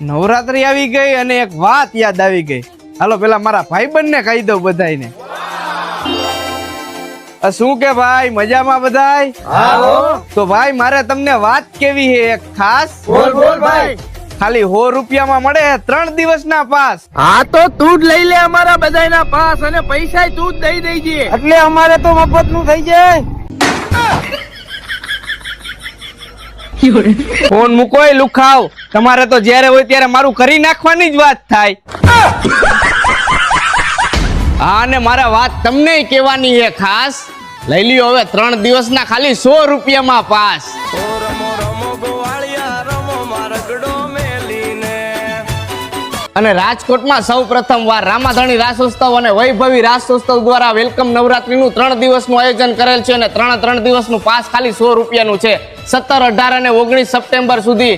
નવરાત્રી આવી ગઈ અને એક વાત યાદ આવી ગઈ. હાલો પેલા મારા ભાઈબંધ ને કહી દઉં બધાને. શું કે ભાઈ મજામાં બધાય? તો ભાઈ મારે તમને વાત કેવી છે એક ખાસ. બોલ ભાઈ. ખાલી 100 રૂપિયામાં મળે 3 દિવસના પાસ. હા તો તું જ લઈ લે અમારા બધાના પાસ અને પૈસા તું જ દઈ દેજે. એટલે અમારે તો મફત નું થઈ જાય. ફોન મૂકોય લુખાવ. તમારે તો જ્યારે હોય ત્યારે મારું કરી નાખવાની જ વાત થાય. હા ને મારા વાત તમને કહેવાની છે ખાસ. લઈ લ્યો હવે 3 દિવસના ખાલી 100 રૂપિયામાં પાસ. અને રાજકોટમાં સૌ પ્રથમ વાર રામાધણી રાસોત્સવ અને વૈભવી રાસોત્સવ દ્વારા વેલકમ નવરાત્રીનું 3 દિવસનું આયોજન કરેલ છે અને 3 દિવસનું પાસ ખાલી 100 રૂપિયાનું છે. 17, 18 અને 19 સપ્ટેમ્બર સુધી